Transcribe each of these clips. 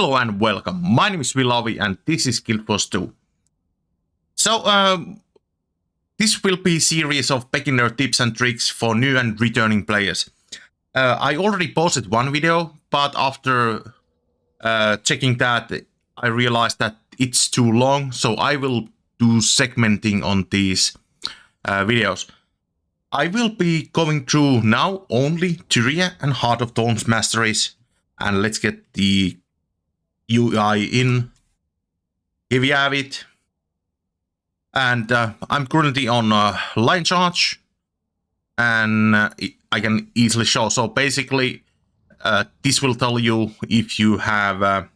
Hello and welcome. My name is Villaovi and this is Guild Wars 2. So, this will be a series of beginner tips and tricks for new and returning players. I already posted one video, but after checking that, I realized that it's too long, so I will do segmenting on these videos. I will be going through now only Tyria and Heart of Thorns Masteries, and let's get the UI in. Here we have it. And I'm currently on line charge, and I can easily show. So basically, this will tell you if you have,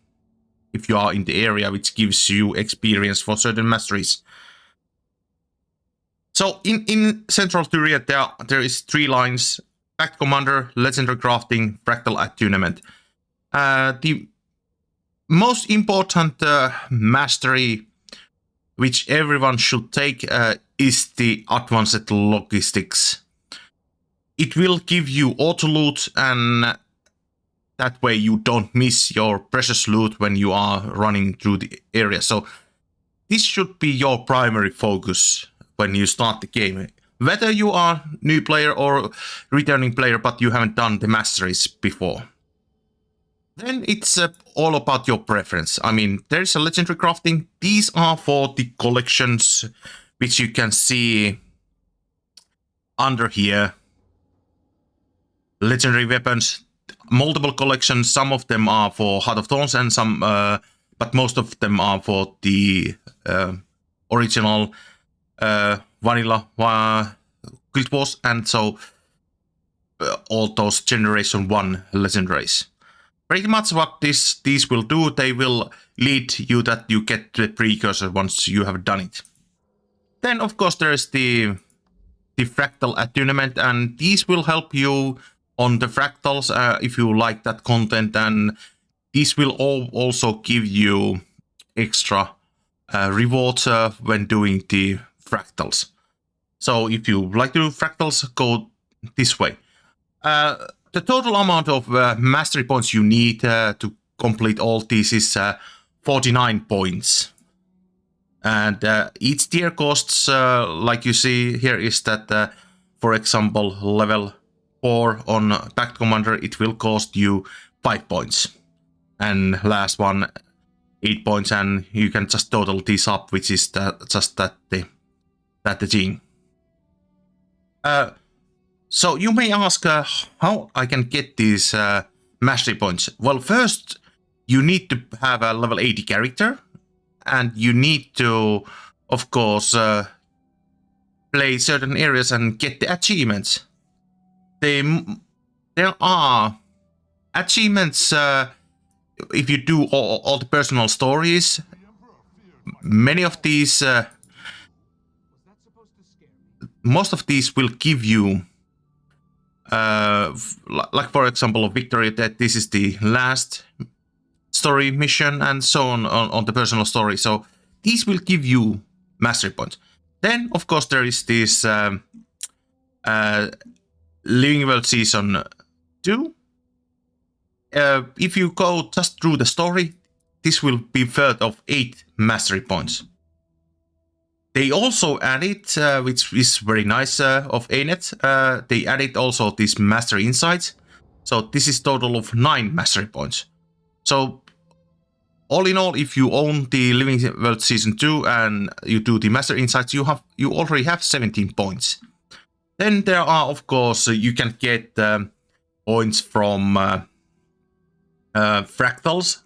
if you are in the area, which gives you experience for certain masteries. So in Central Tyria, there is 3 lines: Pact Commander, Legendary Crafting, Fractal Attunement. The most important mastery which everyone should take is the Advanced Logistics. It will give you auto loot, and that way you don't miss your precious loot when you are running through the area. So this should be your primary focus when you start the game. Whether you are new player or returning player, but you haven't done the masteries before. Then it's all about your preference. I mean, there's a Legendary Crafting. These are for the collections, which you can see under here. Legendary weapons, multiple collections. Some of them are for Heart of Thorns, and some, but most of them are for the original vanilla Guild Wars, and so all those Generation 1 legendaries. Pretty much what these will do, they will lead you that you get the precursor once you have done it. Then of course there is the Fractal Attunement, and these will help you on the fractals if you like that content, and these will also give you extra rewards when doing the fractals. So if you like to do fractals, go this way. The total amount of mastery points you need to complete all these is 49 points. And each tier costs, like you see here, is that, for example, level 4 on Pact Commander, it will cost you 5 points. And last one, 8 points, and you can just total these up, which is just that the thing. So you may ask how I can get these mastery points. Well, first you need to have a level 80 character, and you need to, of course, play certain areas and get the achievements. There are achievements if you do all the personal stories. Many of these, most of these will give you like for example Victory, that this is the last story mission, and so on the personal story. So these will give you mastery points. Then of course there is this Living World Season 2. If you go just through the story, this will be filled of 8 mastery points. They also added, which is very nice of ANET, they added also this Mastery Insights. So this is total of 9 mastery points. So all in all, if you own the Living World Season 2 and you do the Mastery Insights, you already have 17 points. Then there are, of course, you can get points from fractals.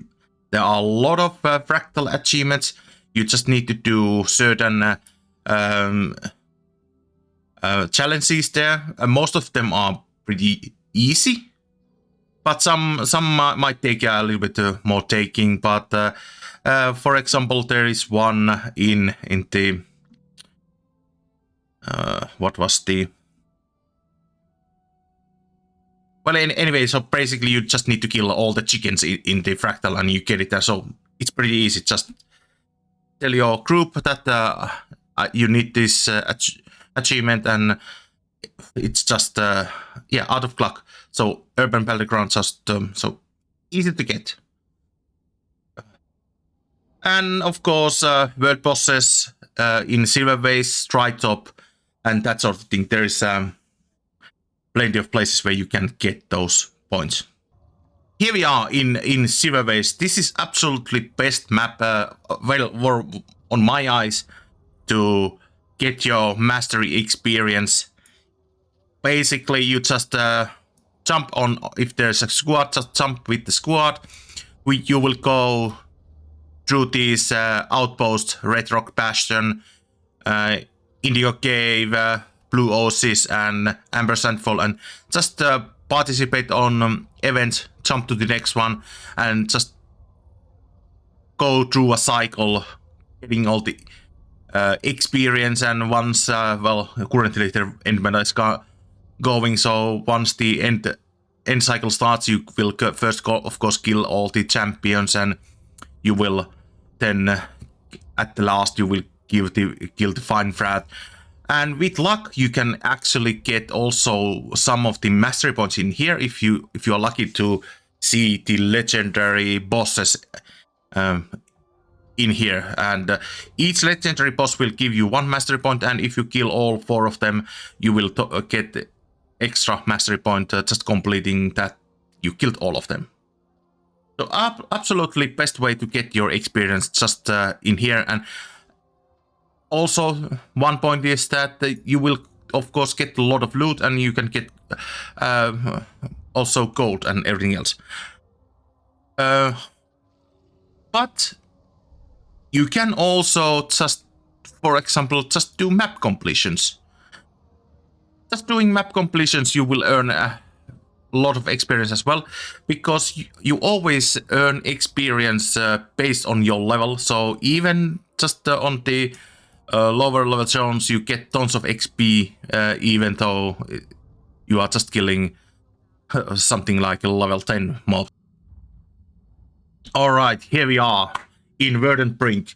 There are a lot of fractal achievements. You just need to do certain challenges there. Most of them are pretty easy, but some might take a little bit more taking. But for example, there is one in the what was the, well, anyway, so basically you just need to kill all the chickens in the fractal and you get it there. So it's pretty easy. Just tell your group that you need this achievement, and it's just yeah, out of clock. So urban battleground just so easy to get. And of course, world bosses in Silverways, Tritop, and that sort of thing. There is plenty of places where you can get those points. Here we are in Silverways. This is absolutely best map, well, on my eyes, to get your mastery experience. Basically, you just jump on, if there's a squad, just jump with the squad. You will go through these outposts, Red Rock Bastion, Indigo Cave, Blue Oasis, and Amber Sandfall, and just participate on events, jump to the next one, and just go through a cycle, getting all the experience. And once, well, currently the end meta is going, so once the end cycle starts, you will first, of course, kill all the champions, and you will then, at the last, you will kill the fine frat. And with luck, you can actually get also some of the mastery points in here if you are lucky to see the legendary bosses in here. And each legendary boss will give you 1 mastery point, and if you kill all 4 of them, you will get extra mastery point just completing that you killed all of them. So absolutely best way to get your experience just in here. And also, one point is that you will, of course, get a lot of loot, and you can get also gold and everything else. But you can also just, for example, just do map completions. Just doing map completions, you will earn a lot of experience as well, because you always earn experience based on your level. So even just on the lower level zones, you get tons of XP, even though you are just killing something like a level 10 mob. Alright, here we are in Verdant Brink.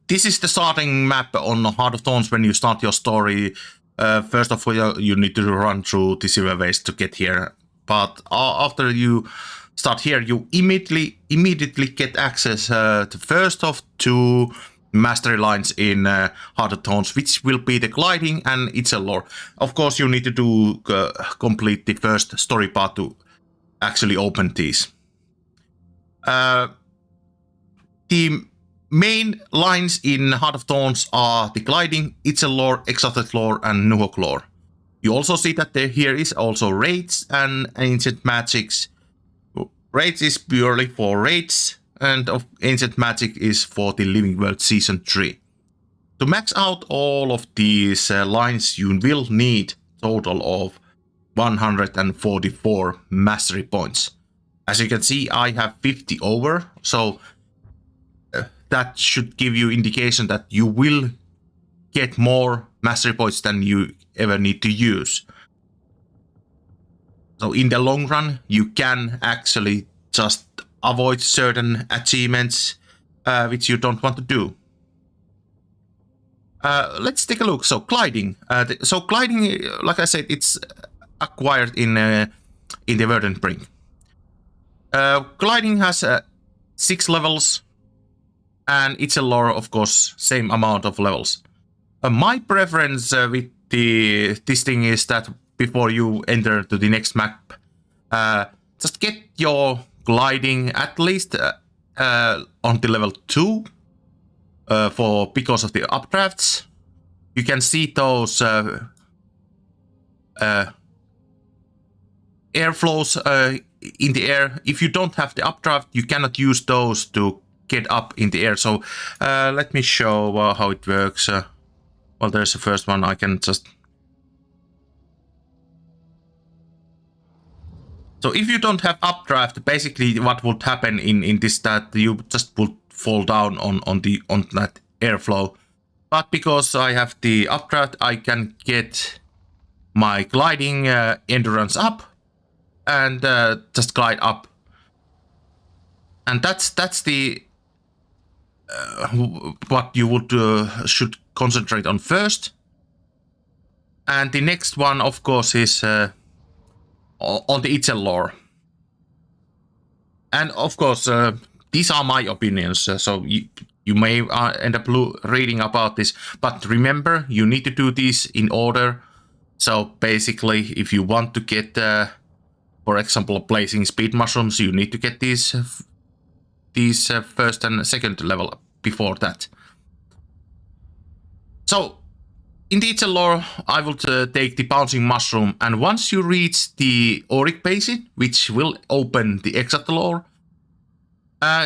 This is the starting map on Heart of Thorns when you start your story. First of all, you need to run through the Silverways to get here. But after you start here, you immediately get access to the first of 2 mastery lines in Heart of Thorns, which will be the gliding and its a lore. Of course, you need to do complete the first story part to actually open these. The main lines in Heart of Thorns are the gliding, its a lore, exalted lore, and Nuhok lore. You also see that here is also raids and ancient magics. Raids is purely for raids, and ancient magic is for the Living World Season 3. To max out all of these lines, you will need a total of 144 mastery points. As you can see, I have 50 over, so that should give you indication that you will get more mastery points than you ever need to use. So in the long run, you can actually just avoid certain achievements which you don't want to do. Let's take a look. So gliding. Gliding, like I said, it's acquired in the Verdant Brink. Gliding has 6 levels, and it's a lore, of course, same amount of levels. My preference with this thing is that before you enter to the next map, just get your gliding at least on the level 2 because of the updrafts. You can see those airflows in the air. If you don't have the updraft, you cannot use those to get up in the air. So let me show how it works. Well, there's the first one. I can just... So if you don't have updraft, basically what would happen in this, that you just would fall down on that airflow. But because I have the updraft, I can get my gliding endurance up and just glide up. And that's the what you would should concentrate on first. And the next one, of course, is on the Itzel lore. And of course, these are my opinions. So you may end up reading about this, but remember, you need to do this in order. So basically, if you want to get, for example, placing speed mushrooms, you need to get these first and second level before that. So in the Itzel lore, I will take the bouncing mushroom, and once you reach the auric basin, which will open the exalted lore,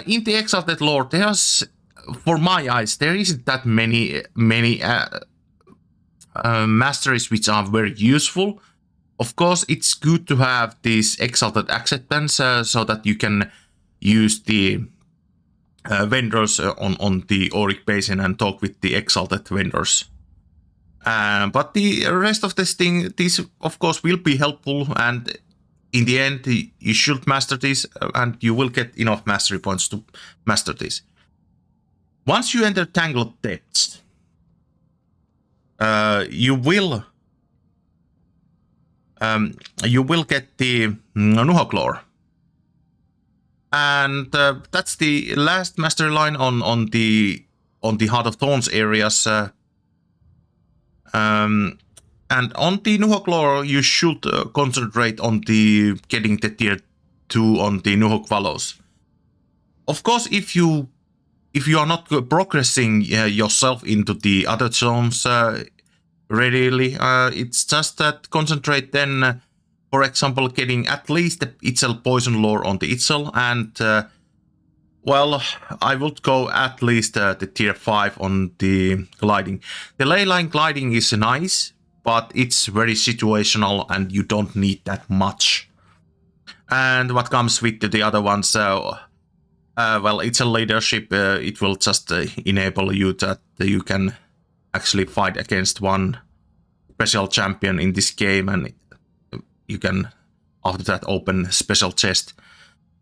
in the exalted lore, there's, for my eyes, there isn't that many masteries which are very useful. Of course, it's good to have this exalted acceptance so that you can use the vendors on the auric basin and talk with the exalted vendors. But the rest of this thing, this of course will be helpful, and in the end you should master this, and you will get enough mastery points to master this. Once you enter Tangled Depths, you will get the Nuhok lore. And that's the last mastery line on the Heart of Thorns areas. And on the Nuhok lore, you should concentrate on the getting the tier 2 on the Nuhok Vallows. Of course, if you are not progressing yourself into the other zones readily, it's just that concentrate then. For example, getting at least the Itzel poison lore on the Itzel, and well, I would go at least the tier 5 on the gliding. The ley line gliding is nice, but it's very situational and you don't need that much. And what comes with the other ones, well, it's a leadership. It will just enable you that you can actually fight against one special champion in this game, and you can after that open special chest.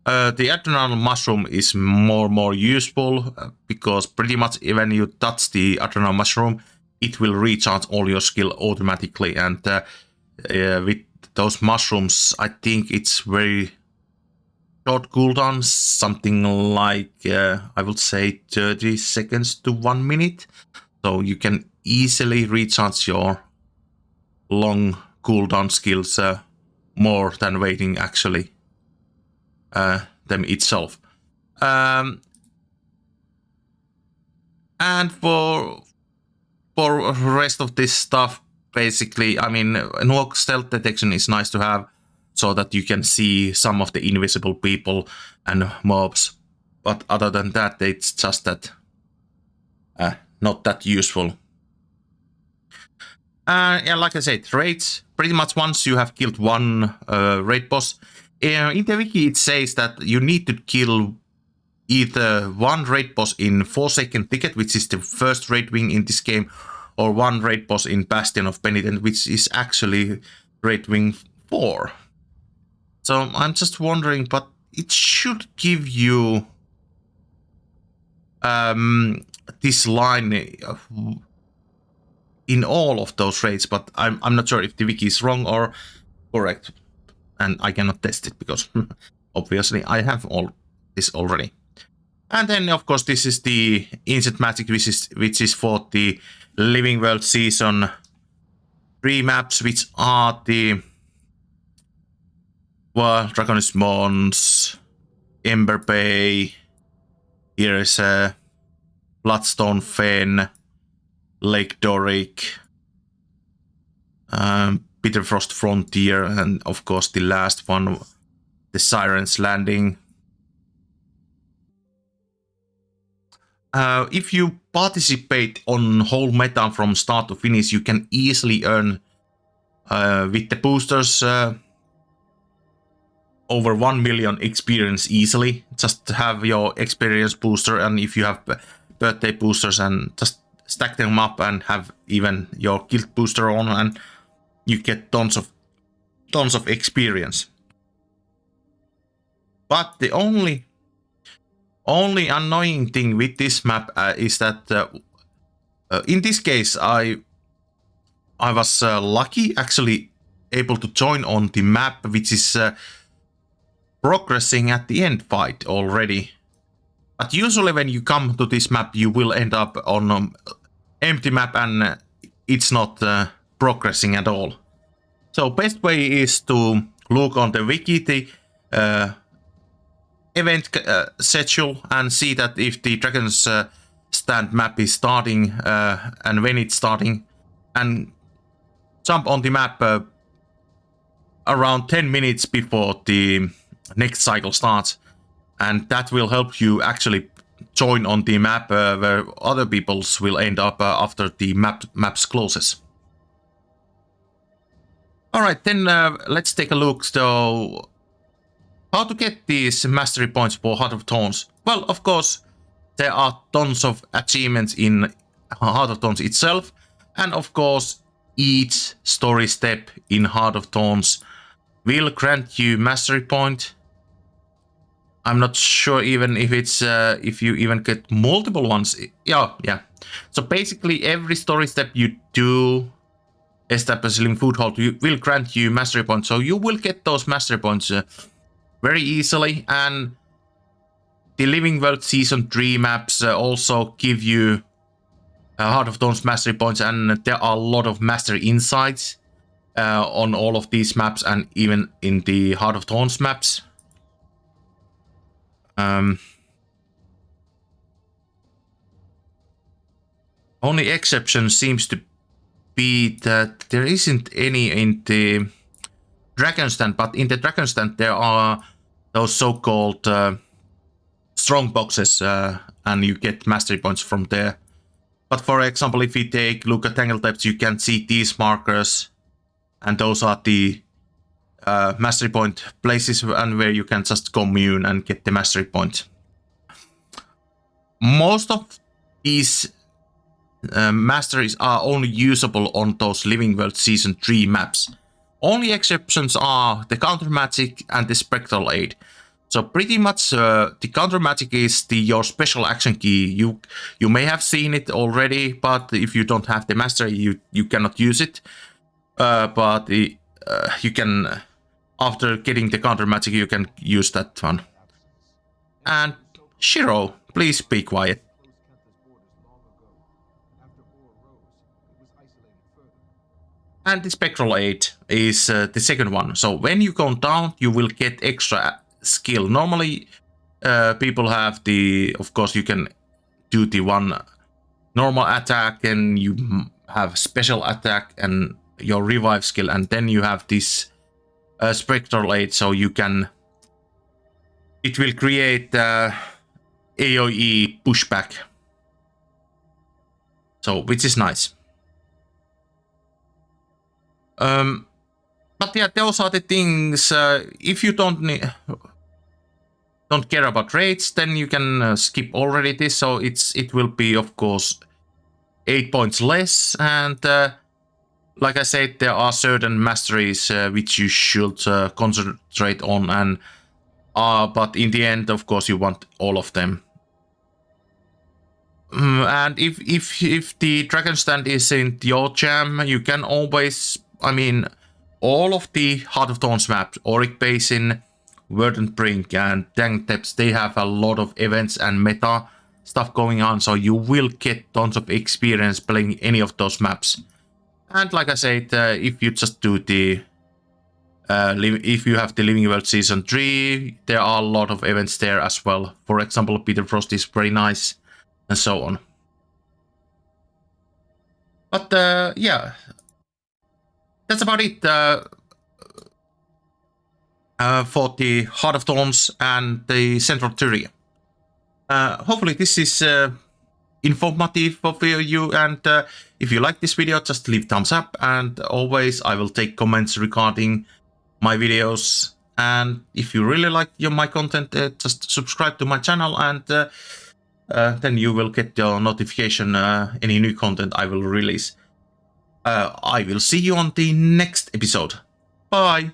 The Adrenal Mushroom is more useful because pretty much when you touch the Adrenal Mushroom, it will recharge all your skill automatically, and with those mushrooms, I think it's very short cooldown, something like I would say 30 seconds to 1 minute, so you can easily recharge your long cooldown skills more than waiting actually them itself. And for rest of this stuff, basically, I mean, Nuhok stealth detection is nice to have so that you can see some of the invisible people and mobs, but other than that, it's just that not that useful. Yeah, like I said, raids, pretty much once you have killed one raid boss, in the wiki it says that you need to kill either one raid boss in Forsaken Thicket, which is the first raid wing in this game, or one raid boss in Bastion of Penitent, which is actually raid wing 4. So I'm just wondering, but it should give you this line in all of those raids, but I'm not sure if the wiki is wrong or correct, and I cannot test it because obviously I have all this already. And then of course this is the Ancient Magic, which is for the Living World Season 3 maps, which are the Dragon's Mons, Ember Bay, here is Bloodstone Fen, Lake Doric, Bitterfrost Frontier, and of course the last one, the Siren's Landing. If you participate on whole meta from start to finish, you can easily earn with the boosters over 1 million experience easily. Just have your experience booster, and if you have birthday boosters, and just stack them up and have even your guild booster on, and you get tons of experience. But the only annoying thing with this map is that in this case I was lucky actually able to join on the map which is progressing at the end fight already. But usually when you come to this map, you will end up on empty map and it's not progressing at all. So best way is to look on the wiki, the event schedule, and see that if the Dragon's Stand map is starting and when it's starting, and jump on the map around 10 minutes before the next cycle starts, and that will help you actually join on the map where other peoples will end up after the maps closes. Alright, then let's take a look. So, how to get these mastery points for Heart of Thorns? Well, of course, there are tons of achievements in Heart of Thorns itself, and of course, each story step in Heart of Thorns will grant you mastery point. I'm not sure even if it's if you even get multiple ones. Yeah. So basically, every story step you do, establishing foothold, will grant you mastery points. So you will get those mastery points very easily, and the Living World Season 3 maps also give you Heart of Thorns mastery points, and there are a lot of mastery insights on all of these maps, and even in the Heart of Thorns maps. Only exception seems to be that there isn't any in the Dragon's Stand, but in the Dragon's Stand there are those so-called strong boxes, and you get mastery points from there. But for example, if you take look at Tangle Depths, you can see these markers, and those are the mastery point places, and where you can just commune and get the mastery point. Most of these masteries are only usable on those Living World Season 3 maps. Only exceptions are the Counter Magic and the Spectral Aid. So pretty much the Counter Magic is your special action key. You may have seen it already, but if you don't have the mastery, you cannot use it. But you can, after getting the Counter Magic, you can use that one. And Shiro, please be quiet. And the Spectral Aid is the second one. So when you go down, you will get extra skill. Normally, people have the, of course, you can do the one normal attack, and you have special attack and your revive skill, and then you have this Spectral Aid, so you can, it will create AoE pushback. So, which is nice. But yeah, those are the things. If you don't care about raids, then you can skip already this. So it will be, of course, 8 points less. And like I said, there are certain masteries which you should concentrate on. And but in the end, of course, you want all of them. And if the Dragon Stand isn't your jam, you can always, I mean, all of the Heart of Thorns maps, Auric Basin, Verdant Brink, and Tangle Depths, they have a lot of events and meta stuff going on, so you will get tons of experience playing any of those maps. And like I said, if you just do the, if you have the Living World Season 3, there are a lot of events there as well. For example, Peter Frost is very nice, and so on. But yeah, that's about it for the Heart of Thorns and the Central Tyria. Hopefully this is informative for you, and if you like this video, just leave thumbs up, and always I will take comments regarding my videos. And if you really like my content, just subscribe to my channel, and then you will get your notification any new content I will release. I will see you on the next episode. Bye!